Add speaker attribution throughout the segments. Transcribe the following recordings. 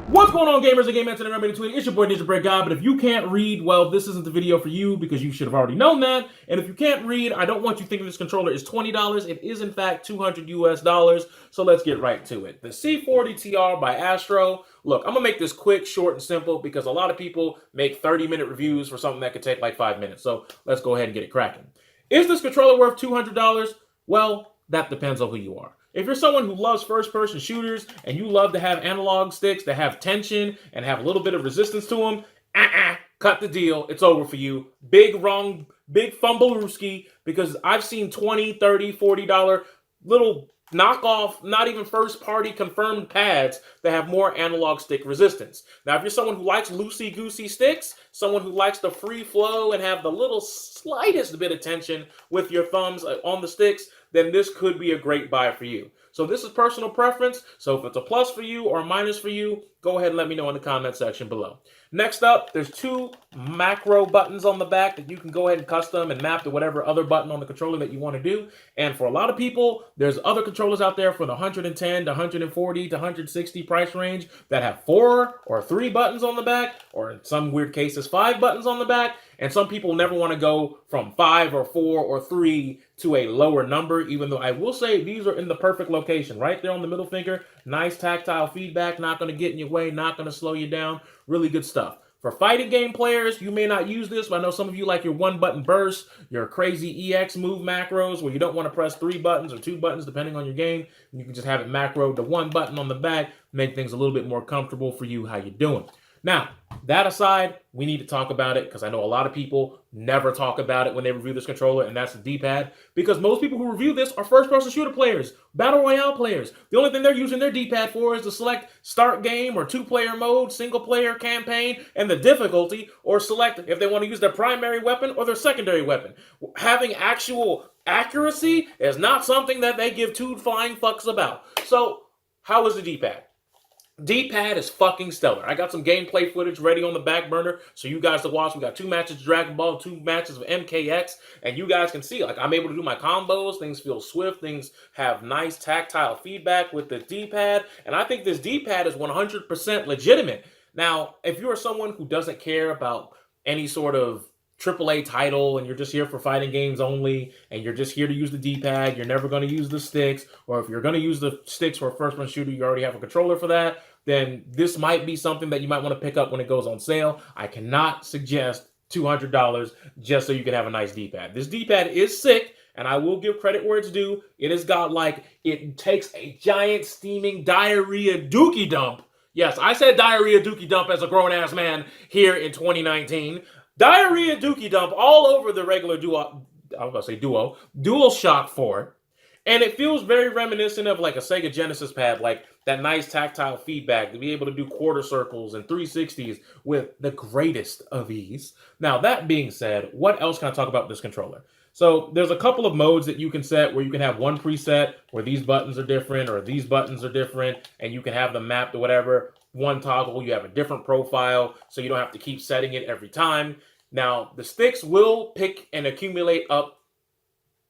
Speaker 1: What's going on, gamers and game fans and everybody in between? It's your boy Ninja Break Guy, but if you can't read, well, this isn't the video for you because you should have already known that. And if you can't read, I don't want you thinking this controller is $20. It is, in fact, $200 US. So let's get right to it. The C40 TR by Astro. Look, I'm going to make this quick, short, and simple because a lot of people make 30-minute reviews for something that could take like 5 minutes. So let's go ahead and get it cracking. Is this controller worth $200? Well, that depends on who you are. If you're someone who loves first-person shooters and you love to have analog sticks that have tension and have a little bit of resistance to them, cut the deal. It's over for you. Big fumblerooski, because I've seen $20, $30, $40 little knockoff, not even first-party confirmed pads that have more analog stick resistance. Now, if you're someone who likes loosey-goosey sticks, someone who likes the free flow and have the little slightest bit of tension with your thumbs on the sticks, then this could be a great buy for you. So this is personal preference. So if it's a plus for you or a minus for you, go ahead and let me know in the comment section below. Next up, there's two macro buttons on the back that you can go ahead and custom and map to whatever other button on the controller that you want to do. And for a lot of people, there's other controllers out there for the 110 to 140 to 160 price range that have 4 or 3 buttons on the back, or in some weird cases, 5 buttons on the back. And some people never want to go from 5 or 4 or 3 to a lower number, even though I will say these are in the perfect location. Right there on the middle finger, nice tactile feedback, not going to get in your way, not going to slow you down. Really good stuff. For fighting game players, you may not use this, but I know some of you like your one-button burst, your crazy EX move macros where you don't want to press 3 buttons or 2 buttons depending on your game. You can just have it macroed to 1 button on the back, make things a little bit more comfortable for you how you're doing. Now, that aside, we need to talk about it because I know a lot of people never talk about it when they review this controller, and that's the D-pad. Because most people who review this are first-person shooter players, battle royale players. The only thing they're using their D-pad for is to select start game or 2-player mode, single-player campaign, and the difficulty, or select if they want to use their primary weapon or their secondary weapon. Having actual accuracy is not something that they give 2 flying fucks about. So, how is the D-pad? D-pad is fucking stellar. I got some gameplay footage ready on the back burner so you guys to watch. We got 2 matches of Dragon Ball, 2 matches of MKX, and you guys can see, like, I'm able to do my combos. Things feel swift. Things have nice tactile feedback with the D-pad, and I think this D-pad is 100% legitimate. Now, if you are someone who doesn't care about any sort of AAA title and you're just here for fighting games only and you're just here to use the D-pad, you're never going to use the sticks, or if you're going to use the sticks for a first-person shooter, you already have a controller for that, then this might be something that you might want to pick up when it goes on sale. I cannot suggest $200 just so you can have a nice D-pad. This D-pad is sick, and I will give credit where it's due. It has got, like, it takes a giant steaming diarrhea dookie dump. Yes, I said diarrhea dookie dump as a grown-ass man here in 2019. Diarrhea dookie dump all over the regular DualShock 4. And it feels very reminiscent of like a Sega Genesis pad, like that nice tactile feedback to be able to do quarter circles and 360s with the greatest of ease. Now, that being said, what else can I talk about with this controller? So there's a couple of modes that you can set where you can have one preset where these buttons are different or these buttons are different, and you can have them mapped to whatever. One toggle, you have a different profile, so you don't have to keep setting it every time. Now, the sticks will pick and accumulate up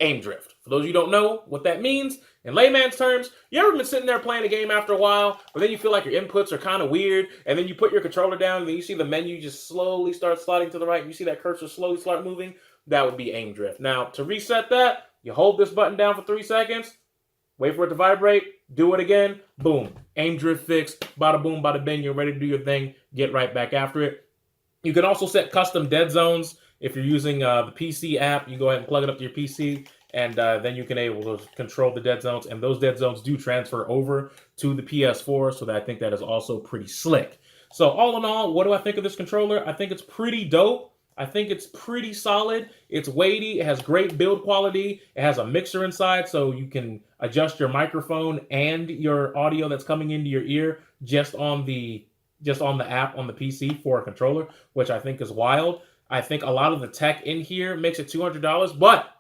Speaker 1: aim drift. For those of you who don't know what that means, in layman's terms, you ever been sitting there playing a game after a while, but then you feel like your inputs are kind of weird, and then you put your controller down, and then you see the menu just slowly start sliding to the right, and you see that cursor slowly start moving? That would be aim drift. Now, to reset that, you hold this button down for 3 seconds, wait for it to vibrate, do it again, boom. Aim drift fixed, bada boom, bada bing, you're ready to do your thing, get right back after it. You can also set custom dead zones. If you're using the PC app, you go ahead and plug it up to your PC, and then you can able to control the dead zones, and those dead zones do transfer over to the PS4, so that I think that is also pretty slick. So all in all, what do I think of this controller? I think it's pretty dope. I think it's pretty solid. It's weighty. It has great build quality. It has a mixer inside, so you can adjust your microphone and your audio that's coming into your ear just on the app on the PC for a controller, which I think is wild. I think a lot of the tech in here makes it $200, but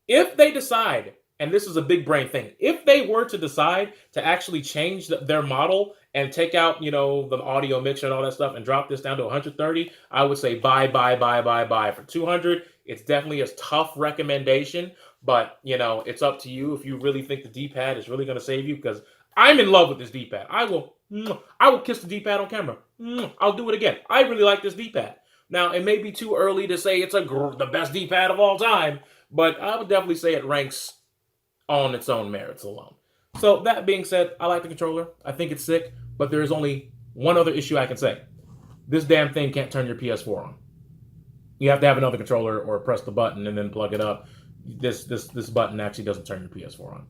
Speaker 1: if they decide, and this is a big brain thing, if they were to decide to actually change their model and take out, you know, the audio mixer and all that stuff and drop this down to 130, I would say buy. For 200, it's definitely a tough recommendation, But, you know, it's up to you if you really think the D-pad is really going to save you, because I'm in love with this D-pad. I will kiss the D-pad on camera. I'll do it again. I really like this D-pad. Now, it may be too early to say it's the best D-pad of all time, but I would definitely say it ranks on its own merits alone. So, that being said, I like the controller. I think it's sick, but there is only one other issue I can say. This damn thing can't turn your PS4 on. You have to have another controller or press the button and then plug it up. This button actually doesn't turn your PS4 on.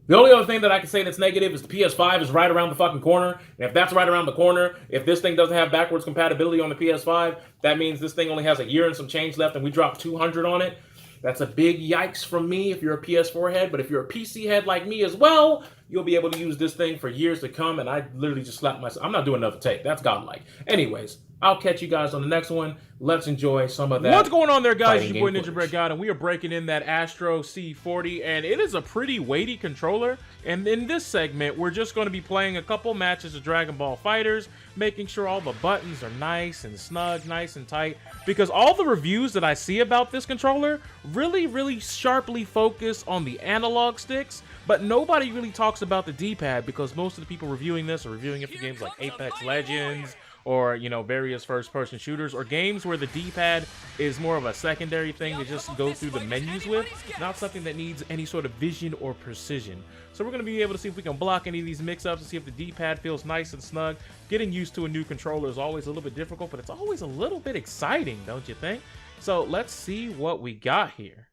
Speaker 1: The only other thing that I can say that's negative is the PS5 is right around the fucking corner. And if that's right around the corner, if this thing doesn't have backwards compatibility on the PS5, that means this thing only has a year and some change left and we dropped 200 on it. That's a big yikes from me if you're a PS4 head. But if you're a PC head like me as well, you'll be able to use this thing for years to come. And I literally just slapped myself. I'm not doing another take. That's godlike. Anyways, I'll catch you guys on the next one. Let's enjoy some of that.
Speaker 2: What's going on there, guys? It's your boy Ninja Bread God, and we are breaking in that Astro C40, and it is a pretty weighty controller. And in this segment, we're just going to be playing a couple matches of Dragon Ball FighterZ, making sure all the buttons are nice and snug, nice and tight, because all the reviews that I see about this controller really sharply focus on the analog sticks, but nobody really talks about the D-pad, because most of the people reviewing this are reviewing it for games like Apex Legends, or, you know, various first-person shooters, or games where the D-pad is more of a secondary thing to just go through the menus with, not something that needs any sort of vision or precision. So we're going to be able to see if we can block any of these mix-ups and see if the D-pad feels nice and snug. Getting used to a new controller is always a little bit difficult, but it's always a little bit exciting, don't you think? So let's see what we got here.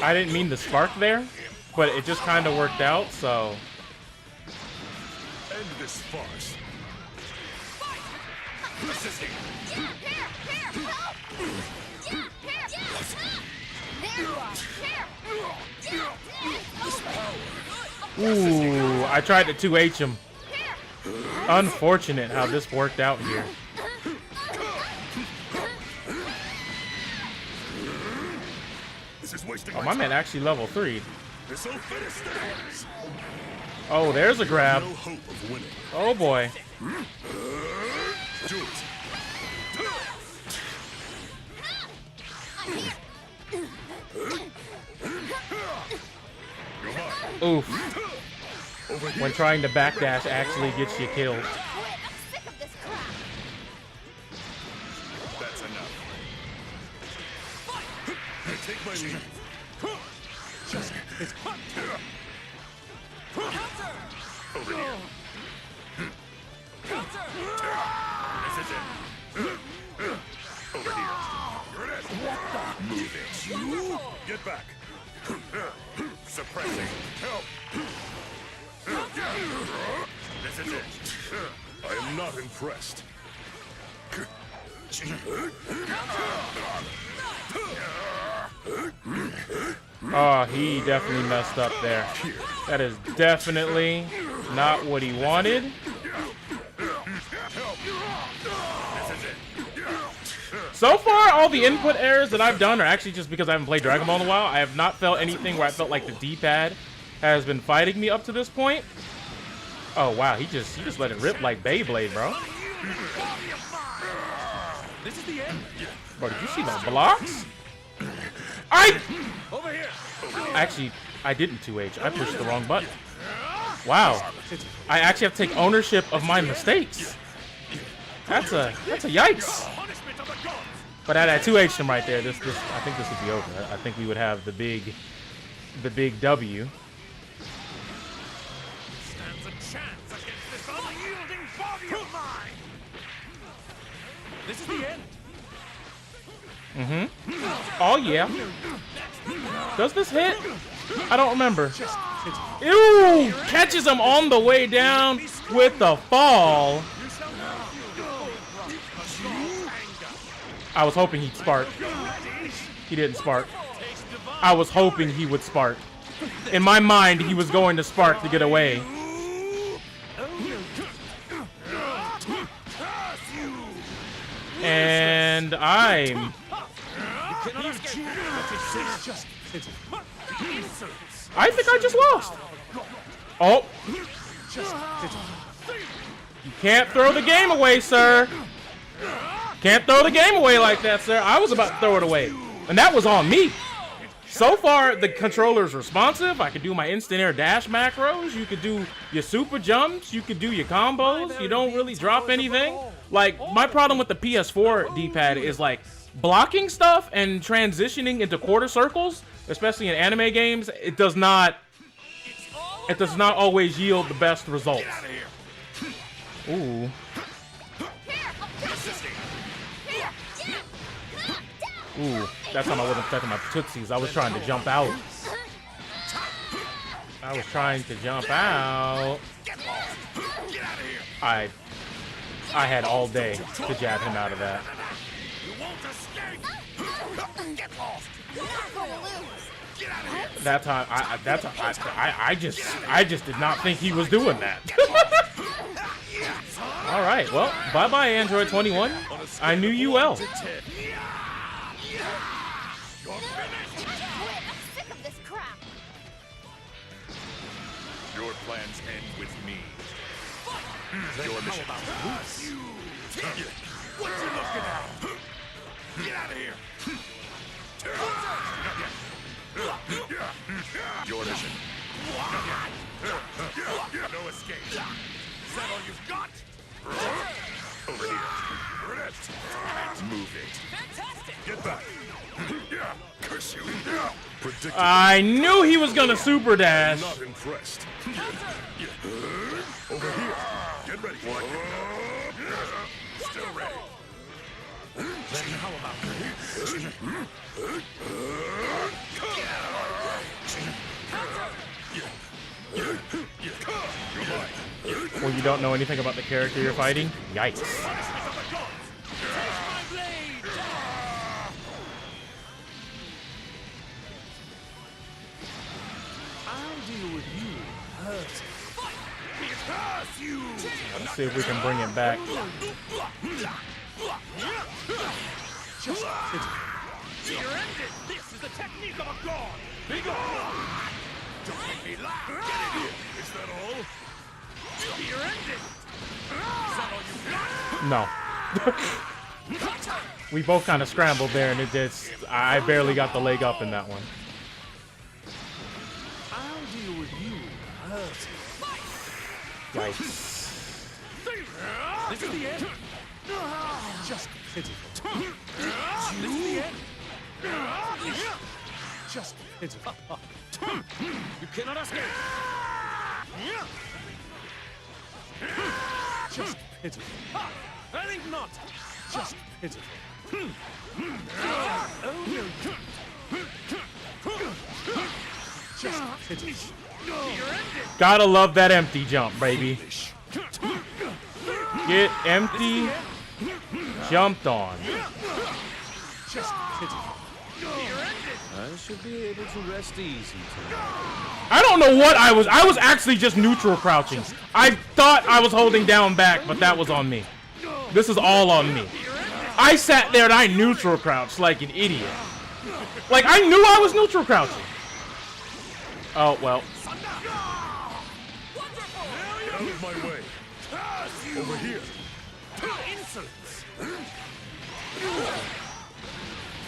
Speaker 2: I didn't mean to spark there, but it just kind of worked out, so...
Speaker 3: End this farce.
Speaker 2: Ooh, I tried to 2H him. Unfortunate how this worked out here. Oh, my man actually level 3. Oh, there's a grab. Oh boy. Oof. When trying to backdash actually gets you killed.
Speaker 3: That's enough. Take my lead. Over here. This is it. Over here. Move it. Get back. Suppressing. Help. This is it. I am not impressed.
Speaker 2: Oh, he definitely messed up there. That is definitely not what he wanted. So far, all the input errors that I've done are actually just because I haven't played Dragon Ball in a while. I have not felt anything where I felt like the D-pad has been fighting me up to this point. Oh wow, he just let it rip like Beyblade, bro.
Speaker 3: This is the end.
Speaker 2: Bro, did you see those blocks? Actually, I didn't 2H. I pushed the wrong button. Wow. I actually have to take ownership of my mistakes. That's a yikes. But I 2H'd him right there. I think this would be over. I think we would have the big W.
Speaker 3: Stands a chance against this unyielding body of mine. This is the end.
Speaker 2: Oh yeah. Does this hit? I don't remember. Ew! Catches him on the way down with the fall. I was hoping he'd spark. He didn't spark. I was hoping he would spark. In my mind, he was going to spark to get away. And I'm... I think I just lost. Oh. You can't throw the game away, sir. Can't throw the game away like that, sir. I was about to throw it away. And that was on me. So far, the controller's responsive. I could do my instant air dash macros. You could do your super jumps. You could do your combos. You don't really drop anything. Like, my problem with the PS4 D-pad is, like, blocking stuff and transitioning into quarter circles, especially in anime games, it does not always yield the best results. Ooh. Ooh, that time I wasn't protecting my tootsies. I was trying to jump out. I had all day to jab him out of that. That time, I just did not think he was doing that. All right, well, bye-bye, Android 21. I knew you well.
Speaker 3: Your plans end with me. Your mission. What you looking at? Get out of here. Your mission. No escape. Is that all you've got? Over here. Move it. Fantastic. Get back. Curse you.
Speaker 2: I knew he was gonna super dash.
Speaker 3: Not impressed. Over here. Get ready. Still ready. Then how about this?
Speaker 2: Well, you don't know anything about the character you're fighting? Yikes. Let's see if we can bring it back.
Speaker 3: This is the technique of a god. Be gone. Don't make me laugh. Get in here. Is that all? You're ended. Is that all you got?
Speaker 2: No. We both kind of scrambled there, and it just, I barely got the leg up in that one.
Speaker 3: I'll deal with you.
Speaker 2: Yikes.
Speaker 3: This is the end. Just pitiful. This is the end. Just pitiful. You cannot escape. Just pitiful. I think not. Just pitiful. Oh no. Just pitiful.
Speaker 2: Gotta love that empty jump, baby. Get empty, jumped on.
Speaker 3: Just pitiful.
Speaker 4: I should be able to rest easy tonight.
Speaker 2: I don't know what I was actually just neutral crouching. I thought I was holding down back, but that was on me. This is all on me. I sat there and I neutral crouched like an idiot. Like, I knew I was neutral crouching. Oh, well.
Speaker 3: Get out of my way. Over here. Insolence.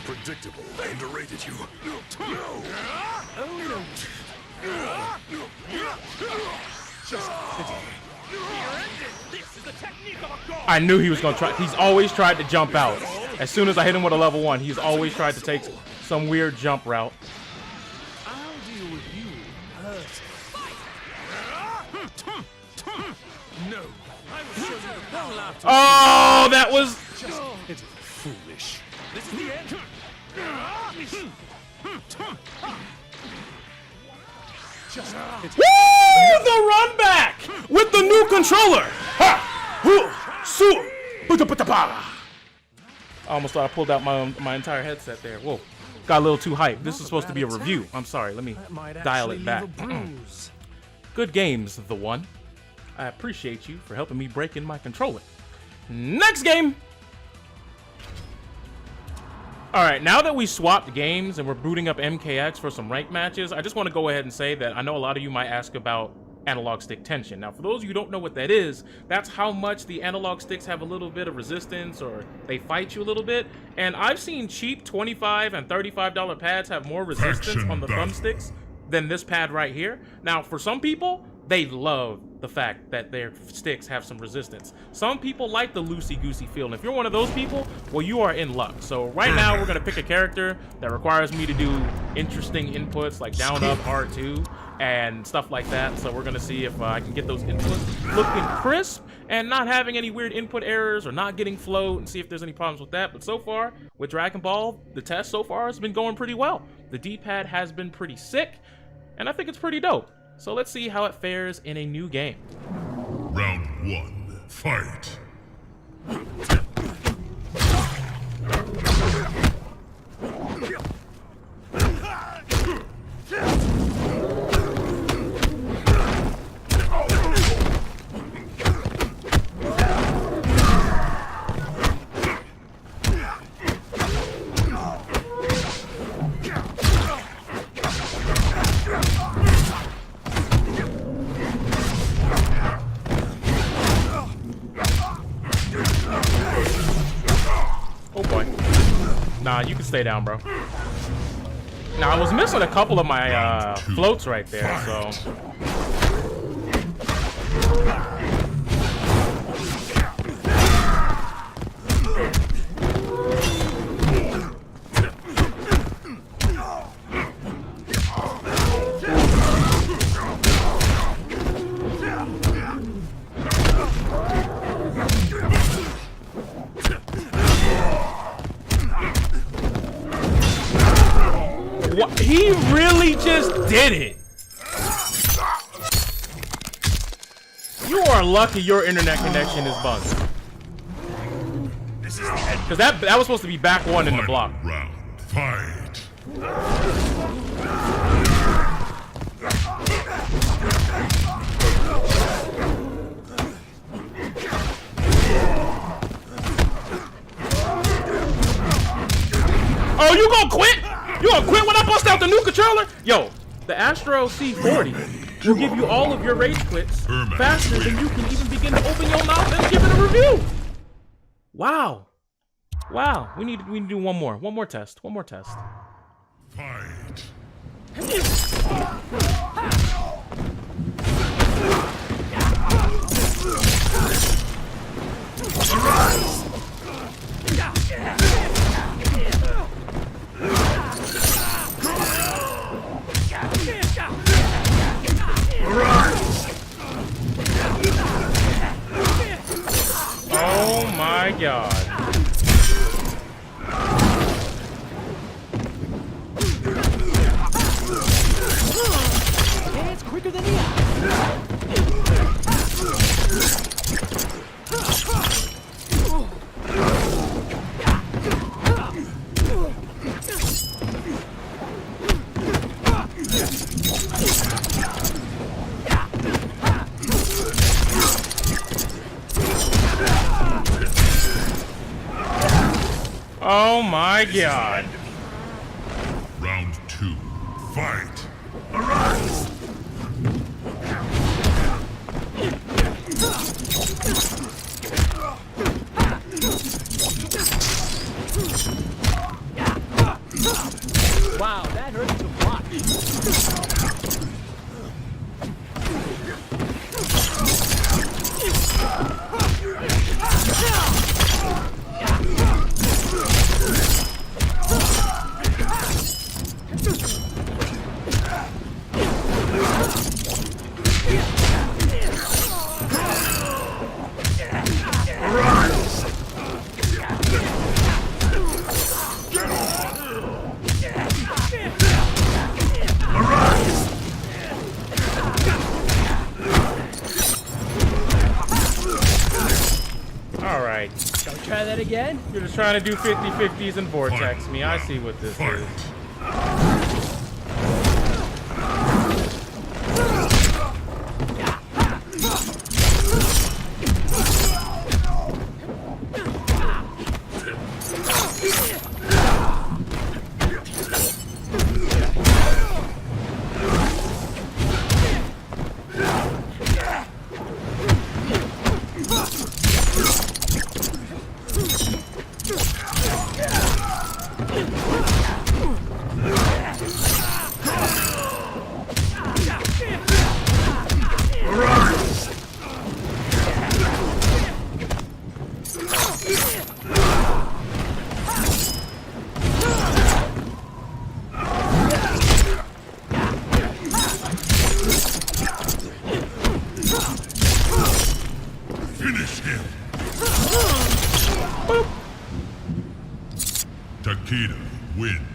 Speaker 3: Predictable. I underrated you. No. Oh no. Just this is the technique of a god.
Speaker 2: I knew he was gonna try. He's always tried to jump out. As soon as I hit him with a level 1, he's always tried to take some weird jump route.
Speaker 3: I'll deal with you. No. I will show you the power after.
Speaker 2: Oh, that was.
Speaker 3: Just foolish. This is the end. Just
Speaker 2: Woo! The run back with the new controller. Ha! Hoo! Su! Buta-buta-pa! I almost thought I pulled out my entire headset there. Whoa. got a little too hyped. This is supposed to be a review. I'm sorry. Let me dial it back. Good games, the one. I appreciate you for helping me break in my controller. Next game. All right, now that we swapped games and we're booting up MKX for some ranked matches, I just want to go ahead and say that I know a lot of you might ask about analog stick tension. Now, for those of you who don't know what that is, that's how much the analog sticks have a little bit of resistance or they fight you a little bit. And I've seen cheap $25 and $35 pads have more resistance on the thumbsticks than this pad right here. Now, for some people, they love the fact that their sticks have some resistance. Some people like the loosey-goosey feel, and if you're one of those people, well, you are in luck. So right now, we're gonna pick a character that requires me to do interesting inputs like down, up, R2, and stuff like that. So we're gonna see if I can get those inputs looking crisp and not having any weird input errors or not getting float, and see if there's any problems with that. But so far, with Dragon Ball, the test so far has been going pretty well. The D-pad has been pretty sick, and I think it's pretty dope. So let's see how it fares in a new game.
Speaker 3: Round 1, fight.
Speaker 2: Oh boy. Nah, you can stay down, bro. Now, I was missing a couple of my floats right there, so... What? He really just did it. You are lucky your internet connection is bugged. Because that was supposed to be back one in the block.
Speaker 3: Round, fight.
Speaker 2: Oh, you gonna quit? You gonna quit when I bust out the new controller? Yo, the Astro C40 will give you all of your rage quits faster than you can even begin to open your mouth and give it a review. Wow. Wow. We need to do one more test. One more test.
Speaker 3: Fight.
Speaker 2: Oh my god.
Speaker 5: It's quicker than the eye.
Speaker 2: Oh my god.
Speaker 3: Round 2, fight. Arise.
Speaker 5: Wow, that hurts to block.
Speaker 2: Alright.
Speaker 5: Shall we try that again?
Speaker 2: You're just trying to do 50-50s and vortex me. I see what this is.
Speaker 5: win.